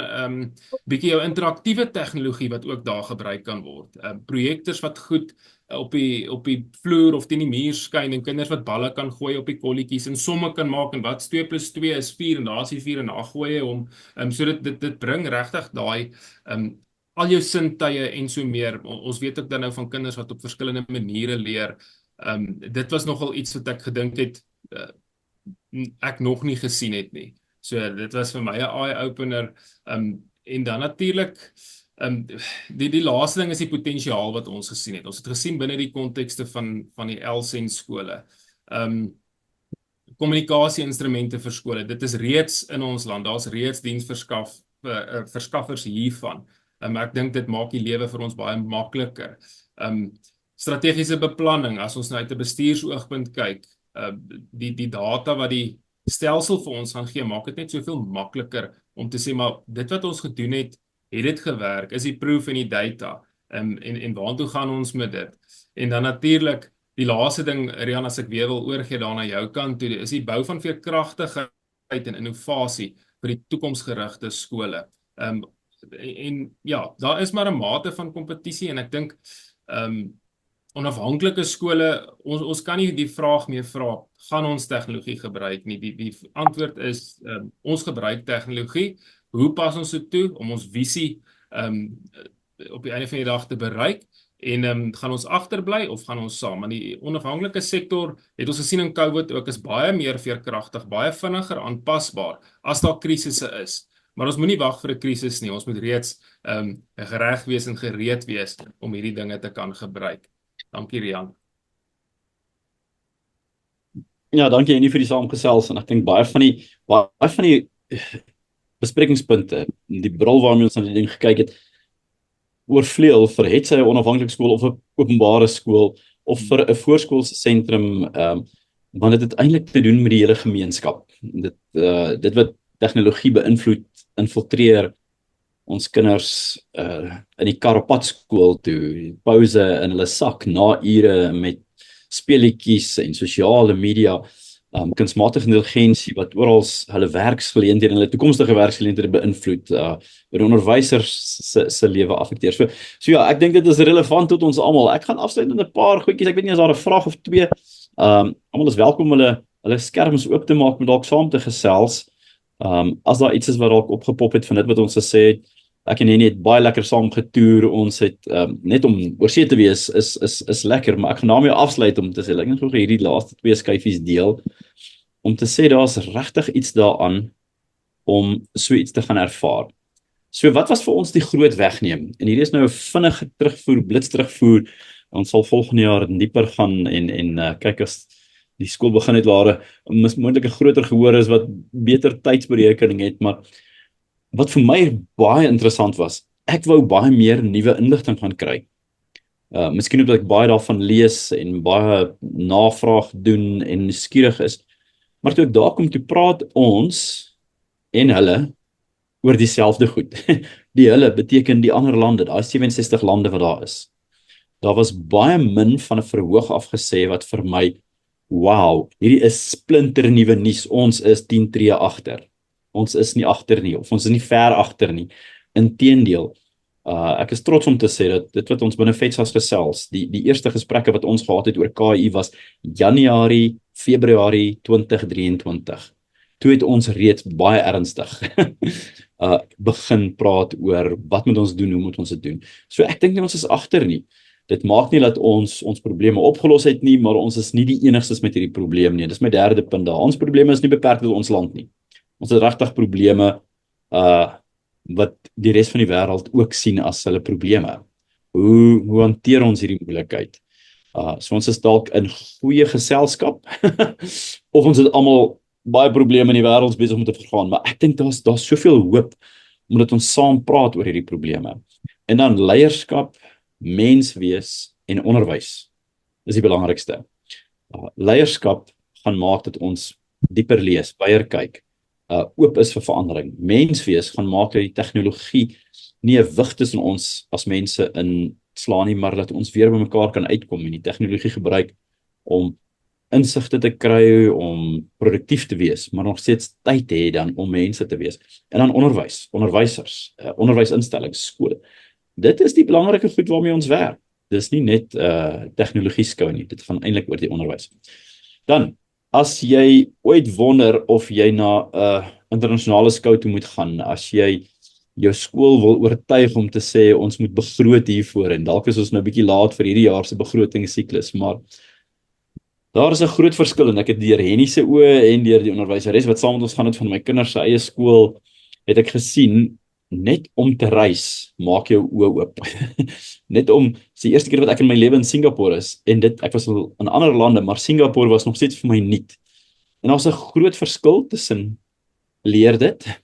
bietjie jou interaktiewe tegnologie wat ook daar gebruik kan word. Projektors wat goed op die vloer of teen die muur skyn en kinders wat balle kan gooi op die kolletjies en somme kan maak en wat 2 + 2 is 4 en daar is die 4 en daar gooi hom. So dit bring regtig daai al jou sintuie en so meer. Ons weet ook dan nou van kinders wat op verskillende maniere leer. Dit was nogal iets wat ek gedink het ek nog nie gesien het nie. So dit was vir my 'n eye-opener. En dan natuurlik die laaste ding is die potensiaal wat ons gesien het. Ons het gesien binne die kontekste van die LSEN skole. Kommunikasie-instrumente vir skole. Dit is reeds in ons land. Daar's reeds verskaffers hiervan. Ek dink dit maak die lewe vir ons baie makliker. Strategiese beplanning, as ons nou uit 'n bestuursoogpunt kyk, die data wat die stelsel vir ons gaan gee, maak dit net soveel makliker om te sê, maar dit wat ons gedoen het dit gewerk, is die proof en die data, en waartoe gaan ons met dit? En dan natuurlik, die laaste ding, Rian, as ek weer wil oorgee daar na jou kant toe, is die bou van veerkragtigheid en innovasie vir die toekomsgerigte skole. En ja, daar is maar 'n mate van kompetisie, en ek dink, onafhanklike skole, ons kan nie die vraag meer vra, gaan ons tegnologie gebruik nie? Die antwoord is, ons gebruik tegnologie. Hoe pas ons dit toe om ons visie op die einde van die dag te bereik? En gaan ons agterbly of gaan ons saam? Want die onafhanklike sektor, het ons gesien in COVID ook, is baie meer veerkragtig, baie vinniger aanpasbaar as daar krisisse is. Maar ons moenie wag vir 'n krisis nie. Ons moet reeds gereg wees en gereed wees om hierdie dinge te kan gebruik. Dankie, Rian. Ja, dankie Jenny vir die saamgesels, en ek dink baie van die besprekingspunte, die bril waarmee ons na die ding gekyk het, oorvleuel vir het sy 'n onafhanklike skool of 'n openbare skool of vir 'n voorskoolse sentrum, want dit het eintlik te doen met die hele gemeenskap. Dit wat tegnologie beïnvloed, infiltreer ons kinders in die kar op pad skool toe, pouse in hulle sak, na ure met speletjies en sosiale media, kunsmatige intelligensie wat oral hulle werksgeleenthede en hulle toekomstige werksgeleenthede beïnvloed, die onderwysers se lewe affekteer. So ja, ek dink dit is relevant tot ons almal. Ek gaan afsluit met 'n paar goedjies. Ek weet nie as daar 'n vraag of twee. Almal is welkom hulle skerms oop te maak met dalk saam te gesels. As daar iets is wat dalk opgepop het van dit wat ons gesê het, ek en Jenny het baie lekker saam getoer. Ons het net om oorsee te wees is lekker, maar ek gaan daarmee afsluit om te sê, ek gaan hierdie laaste 2 skyfies deel om te sê daar's regtig iets daaraan om so iets te gaan ervaar. So wat was vir ons die groot wegneem? En hierdie is nou 'n vinnige terugvoer, blits terugvoer. Ons sal volgende jaar dieper gaan en kyk as die skool begin het waar moontlik 'n groter gehoor is wat beter tydsberekening het, maar wat vir my baie interessant was, ek wou baie meer nuwe inligting gaan kry. Miskien omdat ek baie daarvan lees en baie navraag doen en nuuskierig is, maar toe ek daar kom, toe praat ons en hulle oor dieselfde goed. Die hulle beteken die ander lande, daar is 67 lande wat daar is. Daar was baie min van 'n verhoog af gesê wat vir my, wow, hierdie is splinter nuwe nuus, ons is 10 tree agter. Ons is nie agter nie, of ons is nie ver agter nie. Inteendeel, ek is trots om te sê dat dit wat ons binne FETSAS gesels, die eerste gesprekke wat ons gehad het oor KI was Januarie, Februarie 2023. Toe het ons reeds baie ernstig begin praat oor wat moet ons doen, hoe moet ons dit doen. So ek dink nie ons is agter nie. Dit maak nie dat ons probleme opgelos het nie, maar ons is nie die enigstes met hierdie probleem nie. Dis my derde punt daar. Ons probleme is nie beperk tot ons land nie. Ons het regtig probleme wat die res van die wêreld ook sien as hulle probleme. Hoe hanteer ons hierdie moeilikheid? So ons is dalk in goeie geselskap of ons het almal baie probleme in die wêreld besig om te vergaan, maar ek dink daar's soveel hoop omdat ons saam praat oor hierdie probleme. En dan leierskap, menswees en onderwys is die belangrikste. Leierskap gaan maak dat ons dieper lees, byer kyk, oop is vir verandering. Mens wees gaan maak dat die tegnologie nie 'n wig tussen ons as mense in slaan nie, maar dat ons weer by mekaar kan uitkom en die tegnologie gebruik om insigte te kry, om produktief te wees, maar nog steeds tyd hê dan om mense te wees. En dan onderwysers, onderwysinstellings, skole. Dit is die belangrike goed waarmee ons werk. Dis nie net tegnologie skou nie, dit gaan eintlik oor die onderwys. Dan, as jy ooit wonder of jy na 'n internasionale skou toe moet gaan, as jy jou skool wil oortuig om te sê ons moet begroot hiervoor, en dalk is ons nou 'n bietjie laat vir hierdie jaar se begrotingssiklus, maar daar is 'n groot verskil en ek het deur Henny se oë en deur die onderwyseres wat saam met ons gaan het van my kinders se eie skool, het ek gesien, net om te reis, maak jou oë oop. Net om, dis die eerste keer wat ek in my lewe in Singapore is, en ek was al in ander lande, maar Singapore was nog steeds vir my nuut. En daar's 'n groot verskil tussen leer dit.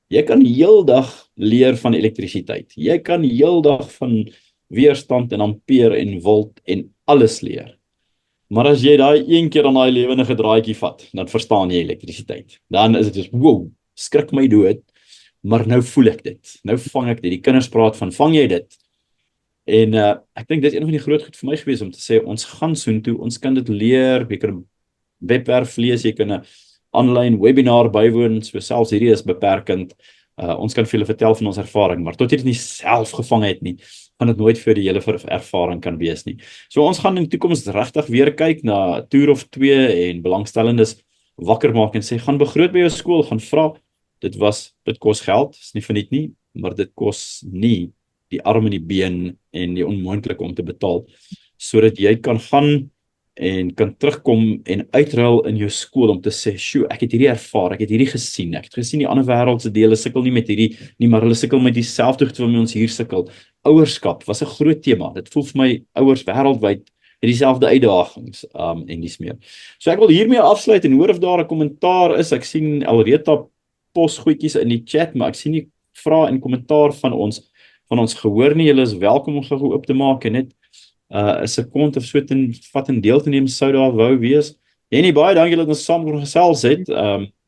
Jy kan heeldag leer van elektrisiteit. Jy kan heeldag van weerstand en ampere en volt en alles leer. Maar as jy daai een keer aan daai lewendige draadjie vat, dan verstaan jy elektrisiteit. Dan is dit soos, wow, skrik my dood, maar nou voel ek dit. Nou vang ek dit. Die kinders praat van, vang jy dit? En ek dink dit is een van die groot goed vir my gewees om te sê, ons gaan soontoe, ons kan dit leer, jy kan 'n webwerf lees, jy kan 'n online webinar bywoon, so selfs hierdie is beperkend. Ons kan vir julle vertel van ons ervaring, maar tot jy dit nie self gevang het nie, gaan dit nooit vir die hele ervaring kan wees nie. So ons gaan in die toekoms regtig weer kyk na 'n toer of 2 en belangstellendes wakker maak en sê, gaan begroot by jou skool, gaan vra, dit kos geld, is nie verniet nie, maar dit kos nie die arm en die been en die onmoontlik om te betaal, sodat jy kan gaan en kan terugkom en uitruil in jou skool om te sê, sjoe, ek het hierdie ervaar, ek het hierdie gesien, ek het gesien die ander wêreldse dele sukkel nie met hierdie nie, maar hulle sukkel met dieselfde goed waarmee ons hier sukkel. Ouerskap was 'n groot tema. Dit voel vir my ouers wêreldwyd het dieselfde uitdagings en dis meer. So ek wil hiermee afsluit en hoor of daar 'n kommentaar is. Ek sien alreeds posgoedjies in die chat, maar ek sien nie vrae en kommentaar van ons gehoor nie. Julle is welkom om gou oop te maak en net 'n sekonde of so vat en deel te neem sou daar wou wees. Jenny, baie dankie dat ons saam kon gesels het.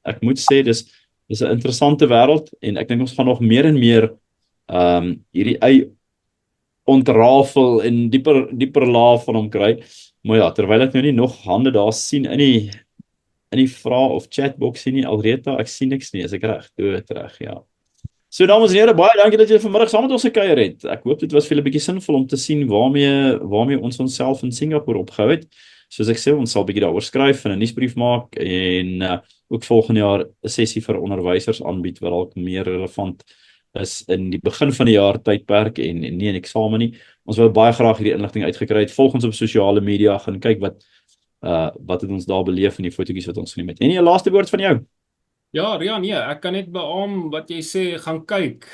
Ek moet sê dis 'n interessante wêreld en ek dink ons gaan nog meer en meer hierdie ontrafel en dieper laag van hom kry. Maar ja, terwyl ek nou nie nog hande daar sien in die vrae of chatbox sien nie alreeds, ek sien niks nie, is ek reg? Reg, ja. So dames en here, baie dankie dat julle vanmiddag saam met ons gekuier het. Ek hoop dit was vir julle 'n bietjie sinvol om te sien waarmee ons onsself in Singapore opgehou het. Soos ek sê, ons sal 'n bietjie daaroor skryf en 'n nuusbrief maak en ook volgende jaar 'n sessie vir onderwysers aanbied wat dalk meer relevant is in die begin van die jaar tydperk en nie in eksamen nie. Ons wil baie graag hierdie inligting uitgekry het. Volg ons op sosiale media, gaan kyk wat het ons daar beleef in die fotootjies wat ons geneem het. En 'n laaste woord van jou? Ja, Rian, nee, ek kan net beamoen wat jy sê, gaan kyk.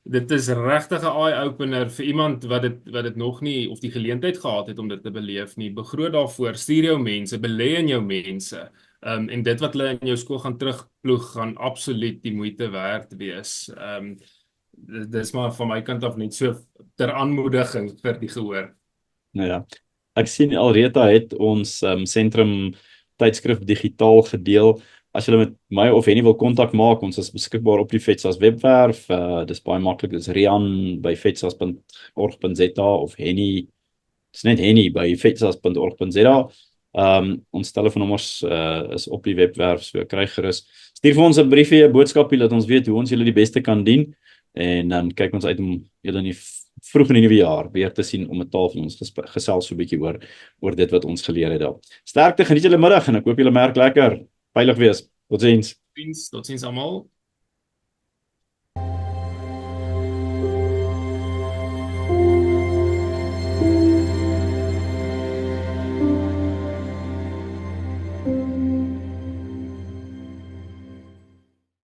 Dit is regtig 'n eye-opener vir iemand wat dit nog nie of die geleentheid gehad het om dit te beleef nie. Begroot daarvoor, stuur jou mense, belê in jou mense. En dit wat hulle in jou skool gaan terugploeg, gaan absoluut die moeite werd wees. Dis maar van my kant af net so ter aanmoediging vir die gehoor. Nou ja, ek sien alreeds het ons sentrum tydskrif digitaal gedeel. As julle met my of Henny wil kontak maak, ons is beskikbaar op die FETSAS webwerf. Dis baie maklik, dis Rian by fetsas.org.za of Henny, dis net Henny by fetsas.org.za. Ons telefoonnommers is op die webwerf, so kry gerus. Stuur vir ons 'n briefie, 'n boodskapie, laat ons weet hoe ons julle die beste kan dien. En dan kyk ons uit om julle vroeg in die nuwe jaar weer te sien om 'n tafel ons gesels so 'n bietjie oor dit wat ons geleer het daar. Sterkte, geniet julle middag en ek hoop julle merk lekker. Veilig wees. Totsiens. Totsiens almal.